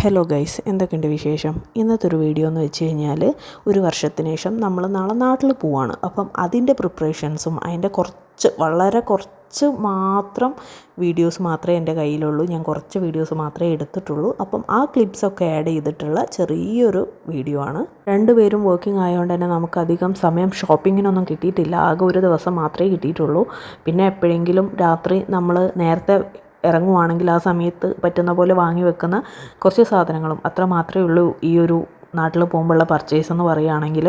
Hello guys, എന്തൊക്കെയുണ്ട് വിശേഷം? ഇന്നത്തെ ഒരു വീഡിയോ എന്ന് വെച്ച് കഴിഞ്ഞാൽ ഒരു വർഷത്തിന് ശേഷം നമ്മൾ നാളെ നാട്ടിൽ പോവാണ്. അപ്പം അതിൻ്റെ പ്രിപ്പറേഷൻസും അതിൻ്റെ വളരെ കുറച്ച് മാത്രം വീഡിയോസ് മാത്രമേ എൻ്റെ കയ്യിലുള്ളൂ. ഞാൻ കുറച്ച് വീഡിയോസ് മാത്രമേ എടുത്തിട്ടുള്ളൂ. അപ്പം ആ ക്ലിപ്സൊക്കെ ആഡ് ചെയ്തിട്ടുള്ള ചെറിയൊരു വീഡിയോ ആണ്. രണ്ടുപേരും വർക്കിംഗ് ആയതുകൊണ്ട് തന്നെ നമുക്കധികം സമയം ഷോപ്പിങ്ങിനൊന്നും കിട്ടിയിട്ടില്ല. ആകെ ഒരു ദിവസം മാത്രമേ കിട്ടിയിട്ടുള്ളൂ. പിന്നെ എപ്പോഴെങ്കിലും രാത്രി നമ്മൾ നേരത്തെ ഇറങ്ങുവാണെങ്കിൽ ആ സമയത്ത് പറ്റുന്ന പോലെ വാങ്ങി വെക്കുന്ന കുറച്ച് സാധനങ്ങളും അത്ര മാത്രമേ ഉള്ളൂ ഈ ഒരു നാട്ടിൽ പോകുമ്പോഴുള്ള പർച്ചേസ് എന്ന് പറയുകയാണെങ്കിൽ.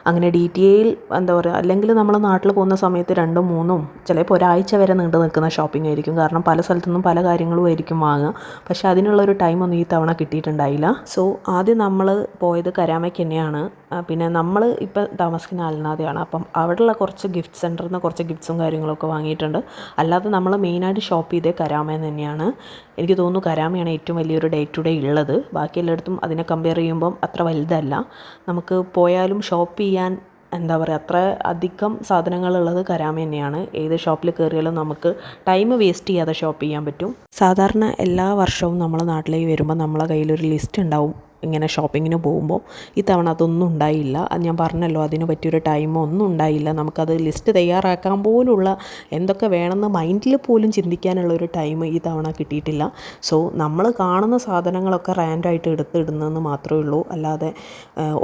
അങ്ങനെ ഡീറ്റെയിൽ എന്താ പറയുക, അല്ലെങ്കിൽ നമ്മൾ നാട്ടിൽ പോകുന്ന സമയത്ത് 2-3 ചിലപ്പോൾ ഒരാഴ്ച വരെ നീണ്ടു നിൽക്കുന്ന ഷോപ്പിംഗ് ആയിരിക്കും. കാരണം പല സ്ഥലത്തുനിന്നും പല കാര്യങ്ങളും ആയിരിക്കും വാങ്ങുക. പക്ഷേ അതിനുള്ളൊരു ടൈമൊന്നും ഈ തവണ കിട്ടിയിട്ടുണ്ടായില്ല. സോ ആദ്യം നമ്മൾ പോയത് കരാമയ്ക്ക് തന്നെയാണ്. പിന്നെ നമ്മൾ ഇപ്പം താമസിക്കുന്ന അൽനാദയാണ്. അപ്പം അവിടെയുള്ള കുറച്ച് ഗിഫ്റ്റ് സെൻറ്ററിൽ നിന്ന് കുറച്ച് ഗിഫ്റ്റ്സും കാര്യങ്ങളൊക്കെ വാങ്ങിയിട്ടുണ്ട്. അല്ലാതെ നമ്മൾ മെയിനായിട്ട് ഷോപ്പ് ചെയ്തത് കരാമയിൽ തന്നെയാണ്. എനിക്ക് തോന്നുന്നു കരാമയാണ് ഏറ്റവും വലിയൊരു ഡേ ടു ഡേ ഉള്ളത്. ബാക്കി എല്ലായിടത്തും അതിനെ കമ്പയർ ചെയ്യുമ്പം അത്ര വലുതല്ല. നമുക്ക് പോയാലും ഷോപ്പ് ചെയ്യാൻ എന്താ പറയുക, അത്ര അധികം സാധനങ്ങളുള്ളത് കരാമ തന്നെയാണ്. ഏത് ഷോപ്പിൽ കയറിയാലും നമുക്ക് ടൈം വേസ്റ്റ് ചെയ്യാതെ ഷോപ്പ് ചെയ്യാൻ പറ്റും. സാധാരണ എല്ലാ വർഷവും നമ്മൾ നാട്ടിലേക്ക് വരുമ്പോൾ നമ്മളെ കയ്യിലൊരു ലിസ്റ്റ് ഉണ്ടാവും ഇങ്ങനെ ഷോപ്പിങ്ങിന് പോകുമ്പോൾ. ഇത്തവണ അതൊന്നും ഉണ്ടായില്ല. അത് ഞാൻ പറഞ്ഞല്ലോ, അതിന് പറ്റിയൊരു ടൈമോ ഒന്നും ഉണ്ടായില്ല. നമുക്കത് ലിസ്റ്റ് തയ്യാറാക്കാൻ പോലുള്ള എന്തൊക്കെ വേണമെന്ന് മൈൻഡിൽ പോലും ചിന്തിക്കാനുള്ള ഒരു ടൈം ഈ തവണ കിട്ടിയിട്ടില്ല. സോ നമ്മൾ കാണുന്ന സാധനങ്ങളൊക്കെ റാൻഡായിട്ട് എടുത്തിടുന്നതെന്ന് മാത്രമേ ഉള്ളൂ. അല്ലാതെ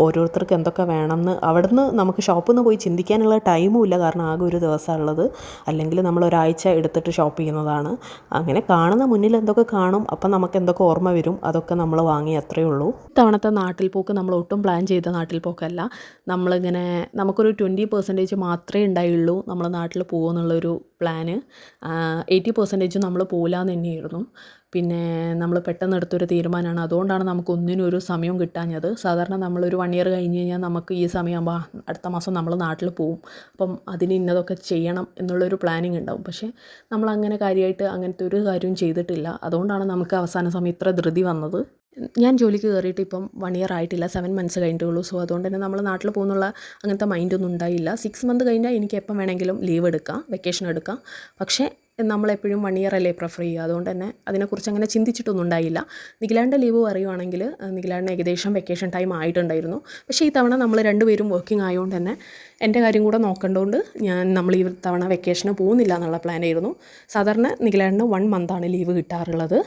ഓരോരുത്തർക്ക് എന്തൊക്കെ വേണമെന്ന് അവിടുന്ന് നമുക്ക് ഷോപ്പിൽ നിന്ന് പോയി ചിന്തിക്കാനുള്ള ടൈമും ഇല്ല. കാരണം ആകെ ഒരു ദിവസമാണ് ഉള്ളത്. അല്ലെങ്കിൽ നമ്മൾ ഒരാഴ്ച എടുത്തിട്ട് ഷോപ്പ് ചെയ്യുന്നതാണ്. അങ്ങനെ കാണുന്ന മുന്നിൽ എന്തൊക്കെ കാണും, അപ്പം നമുക്ക് എന്തൊക്കെ ഓർമ്മ വരും, അതൊക്കെ നമ്മൾ വാങ്ങി അത്രയേ ഉള്ളൂ. ഇത്തവണത്തെ നാട്ടിൽ പോക്ക് നമ്മൾ ഒട്ടും പ്ലാൻ ചെയ്ത നാട്ടിൽ പോക്കല്ല. നമ്മളിങ്ങനെ നമുക്കൊരു 20% മാത്രമേ ഉണ്ടായുള്ളൂ നമ്മൾ നാട്ടിൽ പോകുമെന്നുള്ളൊരു പ്ലാന്. 80% നമ്മൾ പോകില്ല എന്ന് തന്നെയായിരുന്നു. പിന്നെ നമ്മൾ പെട്ടെന്ന് എടുത്തൊരു തീരുമാനമാണ്. അതുകൊണ്ടാണ് നമുക്ക് ഒന്നിനും ഒരു സമയം കിട്ടാഞ്ഞത്. സാധാരണ നമ്മളൊരു 1 ഇയർ കഴിഞ്ഞ് കഴിഞ്ഞാൽ നമുക്ക് ഈ സമയമാകുമ്പോൾ അടുത്ത മാസം നമ്മൾ നാട്ടിൽ പോവും, അപ്പം അതിന് ഇന്നതൊക്കെ ചെയ്യണം എന്നുള്ളൊരു പ്ലാനിങ് ഉണ്ടാവും. പക്ഷേ നമ്മളങ്ങനെ കാര്യമായിട്ട് അങ്ങനത്തെ ഒരു കാര്യവും ചെയ്തിട്ടില്ല. അതുകൊണ്ടാണ് നമുക്ക് അവസാന സമയം ഇത്ര ധൃതി വന്നത്. ഞാൻ ജോലിക്ക് കയറിയിട്ട് ഇപ്പം 1 ഇയർ ആയിട്ടില്ല, 7 മന്ത്സ് കഴിഞ്ഞിട്ടുള്ളൂ. സോ അതുകൊണ്ട് തന്നെ നമ്മൾ നാട്ടിൽ പോകുന്നുള്ള അങ്ങനത്തെ മൈൻഡൊന്നും ഉണ്ടായില്ല. 6 മന്ത് കഴിഞ്ഞാൽ എനിക്ക് എപ്പം വേണമെങ്കിലും ലീവ് എടുക്കാം, വെക്കേഷൻ എടുക്കാം. പക്ഷേ നമ്മളെപ്പോഴും 1 ഇയർ അല്ലേ പ്രിഫർ ചെയ്യുക. അതുകൊണ്ട് തന്നെ അതിനെക്കുറിച്ച് അങ്ങനെ ചിന്തിച്ചിട്ടൊന്നും ഉണ്ടായില്ല. നിഖിലാൻ്റെ ലീവ് പറയുവാണെങ്കിൽ നിഖിലാടിന് ഏകദേശം വെക്കേഷൻ ടൈം ആയിട്ടുണ്ടായിരുന്നു. പക്ഷേ ഈ തവണ നമ്മൾ രണ്ടുപേരും വർക്കിംഗ് ആയതുകൊണ്ട് തന്നെ എൻ്റെ കാര്യം കൂടെ നോക്കേണ്ടതുകൊണ്ട് നമ്മൾ ഈ തവണ വെക്കേഷന് പോകുന്നില്ല എന്നുള്ള പ്ലാനായിരുന്നു. സാധാരണ നിഖിലാടിന് 1 മന്താണ് ലീവ് കിട്ടാറുള്ളത്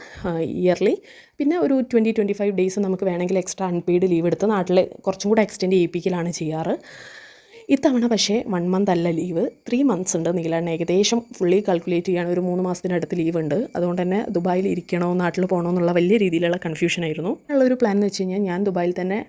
ഇയർലി. പിന്നെ ഒരു 20-25 ഡേയ്സ് നമുക്ക് വേണമെങ്കിൽ എക്സ്ട്രാ അൺപെയ്ഡ് ലീവ് എടുത്ത് നാട്ടിൽ കുറച്ചും കൂടെ എക്സ്റ്റെൻഡ് ചെയ്യിപ്പിക്കലാണ് ചെയ്യാറ്. ഇത്തവണ പക്ഷേ 1 മന്ത് അല്ല ലീവ്, 3 മന്ത്സ് ഉണ്ട്. നിഖിലാടിന് ഏകദേശം ഫുള്ളി കാൽക്കുലേറ്റ് ചെയ്യാൻ ഒരു 3 മാസത്തിനടുത്ത് ലീവ് ഉണ്ട്. അതുകൊണ്ട് തന്നെ ദുബായിൽ ഇരിക്കണോ നാട്ടിൽ പോകണോ എന്നുള്ള വലിയ രീതിയിലുള്ള കൺഫ്യൂഷനായിരുന്നു. ഉള്ളൊരു പ്ലാൻ എന്ന് വെച്ച് കഴിഞ്ഞാൽ ഞാൻ ദുബായിൽ തന്നെ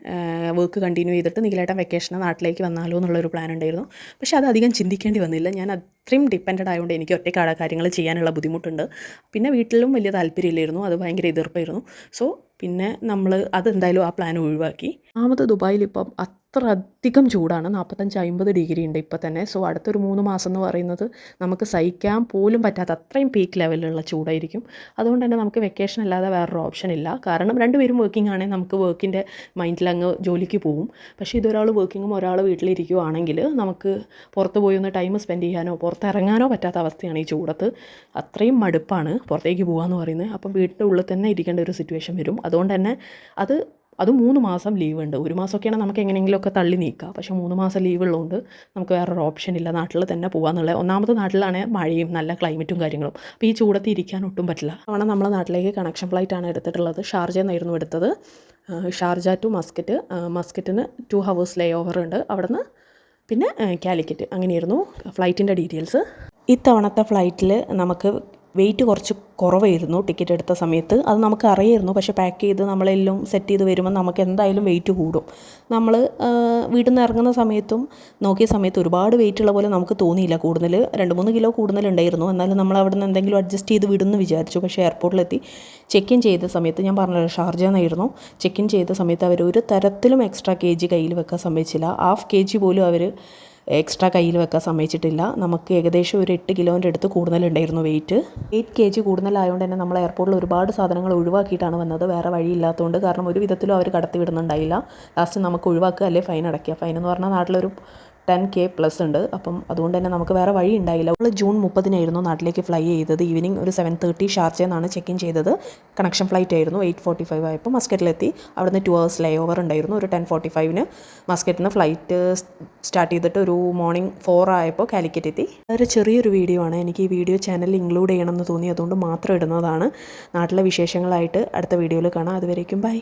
വർക്ക് കണ്ടിന്യൂ ചെയ്തിട്ട് നിഖിലേട്ടൻ വെക്കേഷന് നാട്ടിലേക്ക് വന്നാലോ എന്നുള്ളൊരു പ്ലാൻ ഉണ്ടായിരുന്നു. പക്ഷേ അത് അധികം ചിന്തിക്കേണ്ടി വന്നില്ല. ഞാൻ അത്രയും ഡിപ്പെൻഡഡ് ആയതുകൊണ്ട് എനിക്ക് ഒറ്റയ്ക്കാണ് കാര്യങ്ങൾ ചെയ്യാനുള്ള ബുദ്ധിമുട്ടുണ്ട്. പിന്നെ വീട്ടിലും വലിയ താല്പര്യമില്ലായിരുന്നു, അത് ഭയങ്കര എതിർപ്പായിരുന്നു. സോ പിന്നെ നമ്മൾ അതെന്തായാലും ആ പ്ലാൻ ഒഴിവാക്കി. ദുബായിൽ ഇപ്പം അത്ര അധികം ചൂടാണ്, 45-50 ഡിഗ്രി ഉണ്ട് ഇപ്പം തന്നെ. സോ അടുത്തൊരു 3 മാസം എന്ന് പറയുന്നത് നമുക്ക് സഹിക്കാൻ പോലും പറ്റാത്ത അത്രയും പീക്ക് ലെവലിലുള്ള ചൂടായിരിക്കും. അതുകൊണ്ട് തന്നെ നമുക്ക് വെക്കേഷൻ അല്ലാതെ വേറൊരു ഓപ്ഷൻ ഇല്ല. കാരണം രണ്ടുപേരും വർക്കിംഗ് ആണെങ്കിൽ നമുക്ക് വർക്കിൻ്റെ മൈൻഡിൽ അങ്ങ് ജോലിക്ക് പോകും. പക്ഷേ ഇതൊരാൾ വർക്കിങ്ങും ഒരാൾ വീട്ടിലിരിക്കുകയാണെങ്കിൽ നമുക്ക് പുറത്ത് പോയി ഒന്ന് ടൈം സ്പെൻഡ് ചെയ്യാനോ പുറത്തിറങ്ങാനോ പറ്റാത്ത അവസ്ഥയാണ് ഈ ചൂടത്ത്. അത്രയും മടുപ്പാണ് പുറത്തേക്ക് പോകാമെന്ന് പറയുന്നത്. അപ്പം വീട്ടിൻ്റെ ഉള്ളിൽ തന്നെ ഇരിക്കേണ്ട ഒരു സിറ്റുവേഷൻ വരും. അതുകൊണ്ട് തന്നെ അത് 3 മാസം ലീവ് ഉണ്ട്. 1 മാസമൊക്കെയാണ് നമുക്ക് എങ്ങനെയെങ്കിലുമൊക്കെ തള്ളി നീക്കുക. പക്ഷേ 3 മാസം ലീവ് ഉള്ളതുകൊണ്ട് നമുക്ക് വേറൊരു ഓപ്ഷൻ ഇല്ല, നാട്ടിൽ തന്നെ പോകാമെന്നുള്ളത്. ഒന്നാമത് നാട്ടിലാണ് മഴയും നല്ല ക്ലൈമറ്റും കാര്യങ്ങളും. അപ്പോൾ ഈ ചൂടത്ത് ഇരിക്കാൻ ഒട്ടും പറ്റില്ല. അവിടെ നമ്മളെ നാട്ടിലേക്ക് കണക്ഷൻ ഫ്ലൈറ്റാണ് എടുത്തിട്ടുള്ളത്. ഷാർജയിൽ നിന്നായിരുന്നു എടുത്തത്. ഷാർജ ടു മസ്കറ്റ്, മസ്കറ്റിന് 2 hours ലേ ഓവർ ഉണ്ട്. അവിടുന്ന് പിന്നെ കാലിക്കറ്റ്, അങ്ങനെയായിരുന്നു ഫ്ലൈറ്റിൻ്റെ ഡീറ്റെയിൽസ്. ഇത്തവണത്തെ ഫ്ലൈറ്റിൽ നമുക്ക് വെയിറ്റ് കുറച്ച് കുറവായിരുന്നു ടിക്കറ്റ് എടുത്ത സമയത്ത്. അത് നമുക്ക് അറിയായിരുന്നു. പക്ഷേ പാക്ക് ചെയ്ത് നമ്മളെല്ലാം സെറ്റ് ചെയ്ത് വരുമ്പോൾ നമുക്ക് എന്തായാലും വെയിറ്റ് കൂടും. നമ്മൾ വീട്ടിൽ നിന്ന് ഇറങ്ങുന്ന സമയത്തും നോക്കിയ സമയത്ത് ഒരുപാട് വെയിറ്റ് ഉള്ള പോലെ നമുക്ക് തോന്നിയില്ല. കൂടുതൽ 2-3 കിലോ കൂടുതലുണ്ടായിരുന്നു. എന്നാലും നമ്മൾ അവിടെ നിന്ന് എന്തെങ്കിലും അഡ്ജസ്റ്റ് ചെയ്ത് വിടുമെന്ന് വിചാരിച്ചു. പക്ഷേ എയർപോർട്ടിലെത്തി ചെക്ക് ഇൻ ചെയ്ത സമയത്ത്, ഞാൻ പറഞ്ഞല്ലോ ഷാർജ എന്നായിരുന്നു, ചെക്ക് ഇൻ ചെയ്ത സമയത്ത് അവർ ഒരു തരത്തിലും എക്സ്ട്രാ kg കയ്യിൽ വെക്കാൻ സമ്മതിച്ചില്ല. 1/2 kg പോലും അവർ എക്സ്ട്രാ കയ്യിൽ വെക്കാൻ സമ്മതിച്ചിട്ടില്ല. നമുക്ക് ഏകദേശം ഒരു 8 കിലോൻ്റെ അടുത്ത് കൂടുതലുണ്ടായിരുന്നു വെയിറ്റ്. 8 kg കൂടുതലായതുകൊണ്ട് തന്നെ നമ്മൾ എയർപോർട്ടിൽ ഒരുപാട് സാധനങ്ങൾ ഒഴിവാക്കിയിട്ടാണ് വന്നത്. വേറെ വഴിയില്ലാത്തതുകൊണ്ട്. കാരണം ഒരു വിധത്തിലും അവർ കടത്തി വിടുന്നുണ്ടായില്ല. ലാസ്റ്റ് നമുക്ക് ഒഴിവാക്കുക അല്ലെ ഫൈൻ അടയ്ക്കുക. ഫൈൻ എന്ന് പറഞ്ഞാൽ നാട്ടിലൊരു 10K പ്ലസ് ഉണ്ട്. അപ്പം അതുകൊണ്ട് തന്നെ നമുക്ക് വേറെ വഴി ഉണ്ടായില്ല. നമ്മൾ ജൂൺ 30 നാട്ടിലേക്ക് ഫ്ലൈ ചെയ്തത്. ഈവനിങ് ഒരു 7:30 ഷാർജയിൽ നിന്നാണ് ചെക്ക് ഇൻ ചെയ്തത്. കണക്ഷൻ ഫ്ലൈറ്റ് ആയിരുന്നു. 8:45 ആയപ്പോൾ മസ്കറ്റിലെത്തി. അവിടുന്ന് 2 hours ലേ ഓവർ ഉണ്ടായിരുന്നു. ഒരു 10:45 മസ്കറ്റിൽ നിന്ന് ഫ്ലൈറ്റ് സ്റ്റാർട്ട് ചെയ്തിട്ട് ഒരു മോർണിംഗ് 4 ആയപ്പോൾ കാലിക്കറ്റ് എത്തി. വളരെ ചെറിയൊരു വീഡിയോ ആണ്. എനിക്ക് ഈ വീഡിയോ ചാനലിൽ ഇൻക്ലൂഡ് ചെയ്യണമെന്ന് തോന്നി, അതുകൊണ്ട് മാത്രം ഇടുന്നതാണ്. നാട്ടിലെ വിശേഷങ്ങളായിട്ട് അടുത്ത വീഡിയോയിൽ കാണാം. അതുവരേക്കും ബൈ.